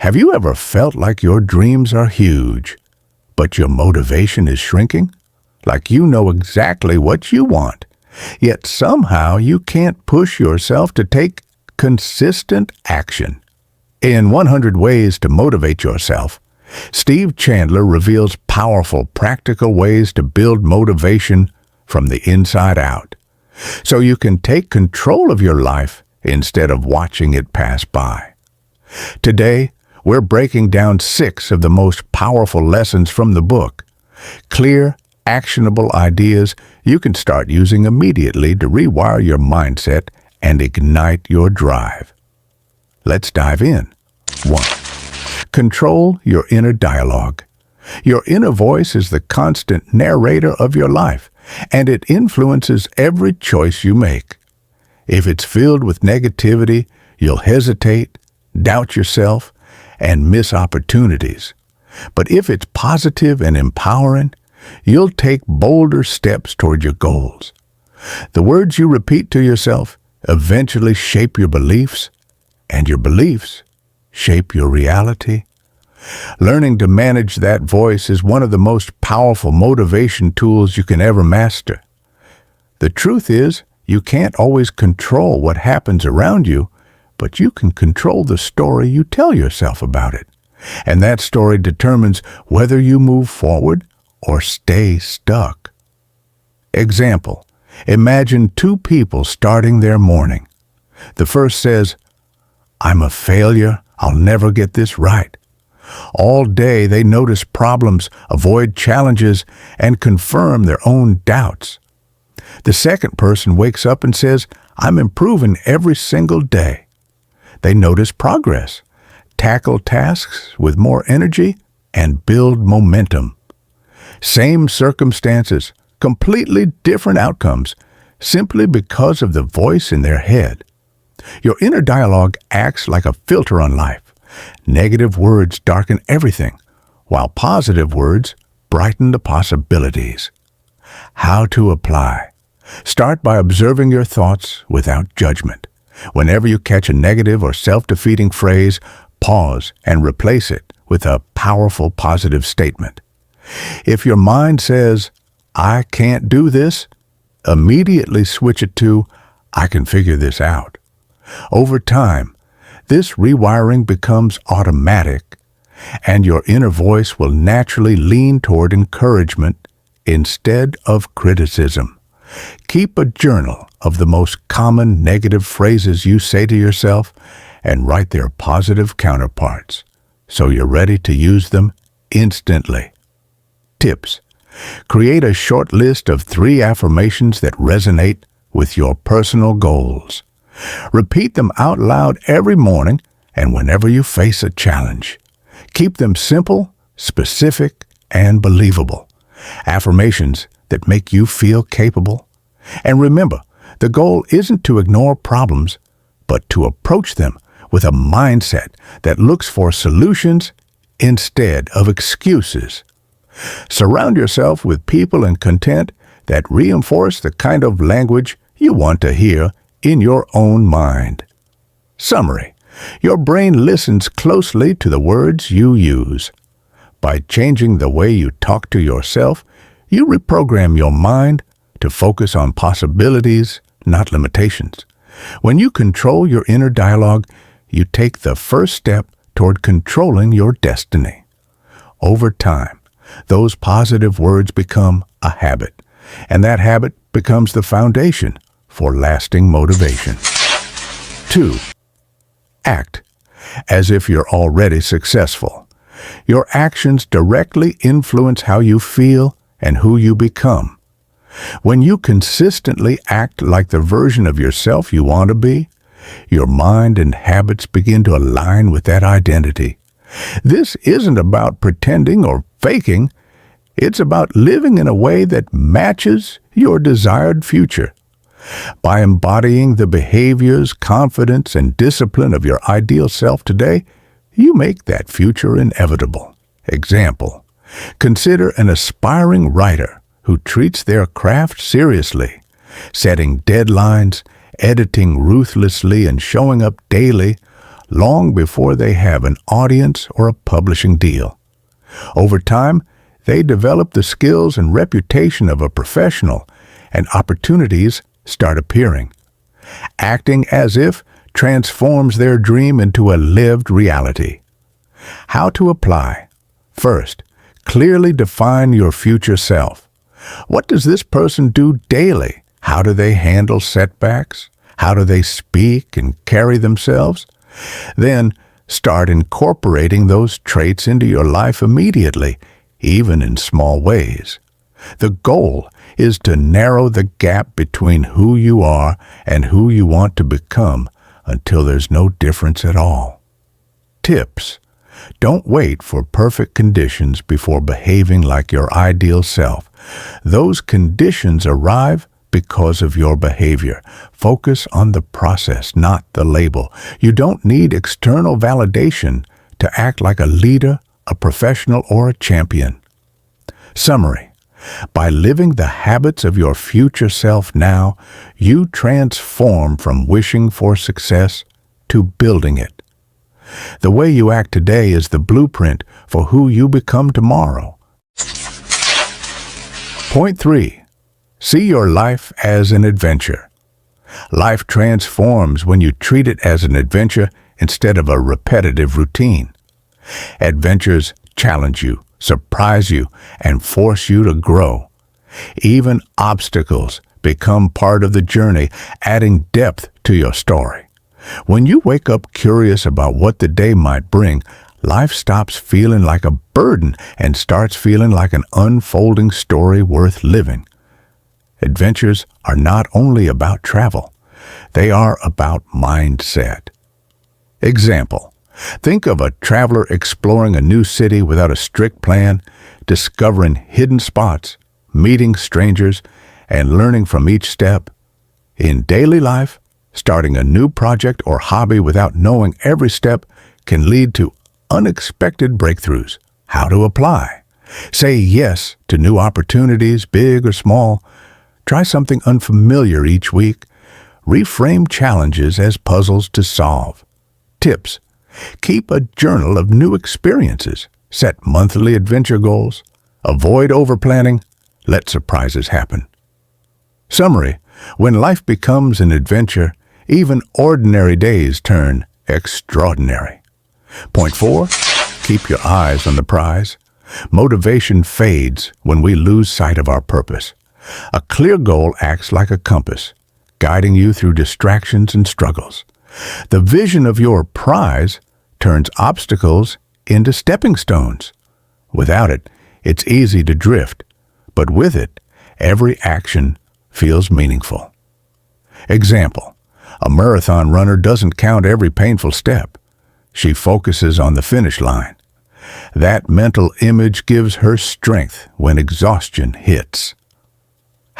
Have you ever felt like your dreams are huge, but your motivation is shrinking? Like you know exactly what you want, yet somehow you can't push yourself to take consistent action. In 100 Ways to Motivate Yourself, Steve Chandler reveals powerful, practical ways to build motivation from the inside out, so you can take control of your life instead of watching it pass by. Today, we're breaking down 6 of the most powerful lessons from the book. Clear, actionable ideas you can start using immediately to rewire your mindset and ignite your drive. Let's dive in. 1. Control your inner dialogue. Your inner voice is the constant narrator of your life, and it influences every choice you make. If it's filled with negativity, you'll hesitate, doubt yourself, and miss opportunities. But if it's positive and empowering, you'll take bolder steps toward your goals. The words you repeat to yourself eventually shape your beliefs, and your beliefs shape your reality. Learning to manage that voice is one of the most powerful motivation tools you can ever master. The truth is, you can't always control what happens around you, but you can control the story you tell yourself about it. And that story determines whether you move forward or stay stuck. Example, imagine 2 people starting their morning. The first says, "I'm a failure, I'll never get this right." All day they notice problems, avoid challenges, and confirm their own doubts. The second person wakes up and says, "I'm improving every single day." They notice progress, tackle tasks with more energy, and build momentum. Same circumstances, completely different outcomes, simply because of the voice in their head. Your inner dialogue acts like a filter on life. Negative words darken everything, while positive words brighten the possibilities. How to apply? Start by observing your thoughts without judgment. Whenever you catch a negative or self-defeating phrase, pause and replace it with a powerful positive statement. If your mind says, "I can't do this," immediately switch it to, "I can figure this out." Over time, this rewiring becomes automatic, and your inner voice will naturally lean toward encouragement instead of criticism. Keep a journal of the most common negative phrases you say to yourself and write their positive counterparts, so you're ready to use them instantly. Tips. Create a short list of 3 affirmations that resonate with your personal goals. Repeat them out loud every morning and whenever you face a challenge. Keep them simple, specific, and believable. Affirmations that make you feel capable. And remember, the goal isn't to ignore problems, but to approach them with a mindset that looks for solutions instead of excuses. Surround yourself with people and content that reinforce the kind of language you want to hear in your own mind. Summary. Your brain listens closely to the words you use. By changing the way you talk to yourself, you reprogram your mind to focus on possibilities, not limitations. When you control your inner dialogue, you take the first step toward controlling your destiny. Over time, those positive words become a habit, and that habit becomes the foundation for lasting motivation. 2. Act as if you're already successful. Your actions directly influence how you feel and who you become. When you consistently act like the version of yourself you want to be, your mind and habits begin to align with that identity. This isn't about pretending or faking. It's about living in a way that matches your desired future. By embodying the behaviors, confidence, and discipline of your ideal self today, you make that future inevitable. Example, consider an aspiring writer who treats their craft seriously, setting deadlines, editing ruthlessly, and showing up daily, long before they have an audience or a publishing deal. Over time, they develop the skills and reputation of a professional, and opportunities start appearing. Acting as if transforms their dream into a lived reality. How to apply? First, clearly define your future self. What does this person do daily? How do they handle setbacks? How do they speak and carry themselves? Then, start incorporating those traits into your life immediately, even in small ways. The goal is to narrow the gap between who you are and who you want to become until there's no difference at all. Tips: don't wait for perfect conditions before behaving like your ideal self. Those conditions arrive because of your behavior. Focus on the process, not the label. You don't need external validation to act like a leader, a professional, or a champion. Summary: by living the habits of your future self now, you transform from wishing for success to building it. The way you act today is the blueprint for who you become tomorrow. Point 3. See your life as an adventure. Life transforms when you treat it as an adventure instead of a repetitive routine. Adventures challenge you, surprise you, and force you to grow. Even obstacles become part of the journey, adding depth to your story. When you wake up curious about what the day might bring, life stops feeling like a burden and starts feeling like an unfolding story worth living. Adventures are not only about travel, they are about mindset. Example: think of a traveler exploring a new city without a strict plan, discovering hidden spots, meeting strangers, and learning from each step. In daily life, starting a new project or hobby without knowing every step can lead to unexpected breakthroughs. How to apply? Say yes to new opportunities, big or small. Try something unfamiliar each week. Reframe challenges as puzzles to solve. Tips: keep a journal of new experiences. Set monthly adventure goals. Avoid overplanning. Let surprises happen. Summary: when life becomes an adventure, even ordinary days turn extraordinary. Point 4. Keep your eyes on the prize. Motivation fades when we lose sight of our purpose. A clear goal acts like a compass, guiding you through distractions and struggles. The vision of your prize turns obstacles into stepping stones. Without it, it's easy to drift, but with it, every action feels meaningful. Example: a marathon runner doesn't count every painful step. She focuses on the finish line. That mental image gives her strength when exhaustion hits.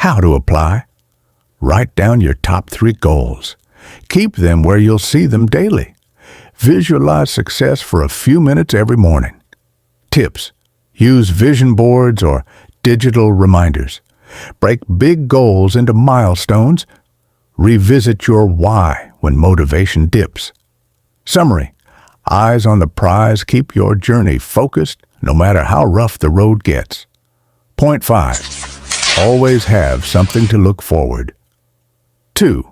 How to apply? Write down your top 3 goals. Keep them where you'll see them daily. Visualize success for a few minutes every morning. Tips: use vision boards or digital reminders. Break big goals into milestones. Revisit your why when motivation dips. Summary: eyes on the prize keep your journey focused no matter how rough the road gets. Point 5. Always have something to look forward. 2.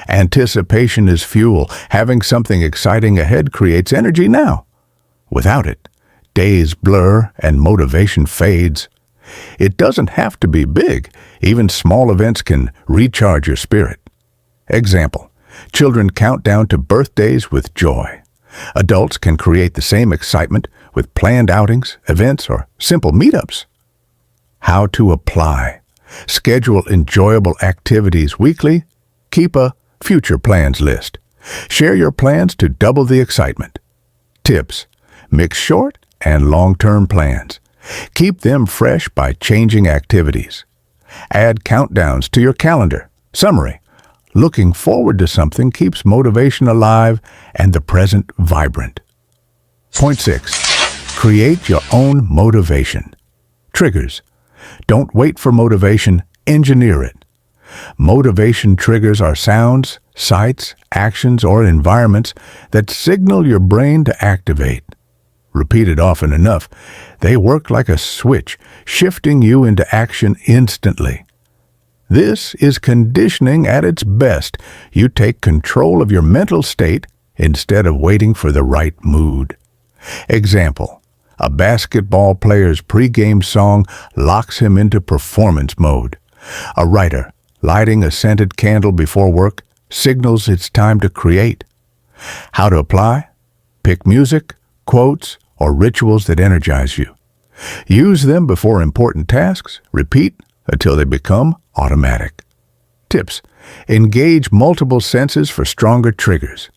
Anticipation is fuel. Having something exciting ahead creates energy now. Without it, days blur and motivation fades. It doesn't have to be big. Even small events can recharge your spirit. Example: children count down to birthdays with joy. Adults can create the same excitement with planned outings, events, or simple meetups. How to apply? Schedule enjoyable activities weekly. Keep a future plans list. Share your plans to double the excitement. Tips: mix short and long-term plans. Keep them fresh by changing activities. Add countdowns to your calendar. Summary: looking forward to something keeps motivation alive and the present vibrant. Point 6. Create your own motivation. Triggers: don't wait for motivation, engineer it. Motivation triggers are sounds, sights, actions, or environments that signal your brain to activate. Repeated often enough, they work like a switch, shifting you into action instantly. This is conditioning at its best. You take control of your mental state instead of waiting for the right mood. Example: a basketball player's pregame song locks him into performance mode. A writer lighting a scented candle before work signals it's time to create. How to apply? Pick music, quotes, or rituals that energize you. Use them before important tasks. Repeat until they become automatic. Tips: engage multiple senses for stronger triggers.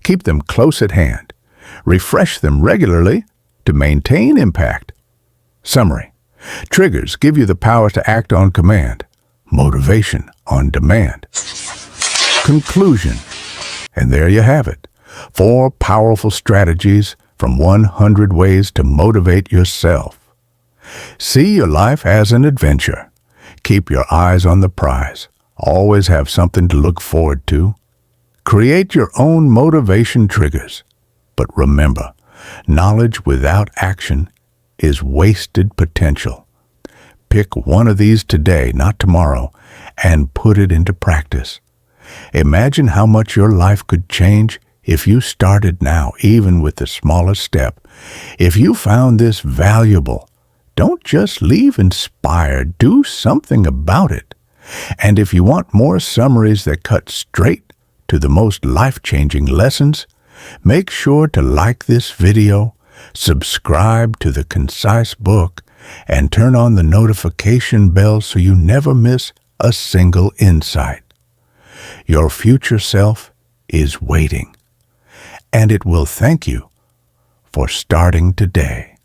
Keep them close at hand. Refresh them regularly to maintain impact. Summary: triggers give you the power to act on command. Motivation on demand. Conclusion. And there you have it. 4 powerful strategies from 100 ways to motivate yourself. See your life as an adventure. Keep your eyes on the prize. Always have something to look forward to. Create your own motivation triggers. But remember, knowledge without action is wasted potential. Pick one of these today, not tomorrow, and put it into practice. Imagine how much your life could change if you started now, even with the smallest step. If you found this valuable, don't just leave inspired, do something about it. And if you want more summaries that cut straight to the most life-changing lessons, make sure to like this video, subscribe to the Concise book, and turn on the notification bell so you never miss a single insight. Your future self is waiting, and it will thank you for starting today.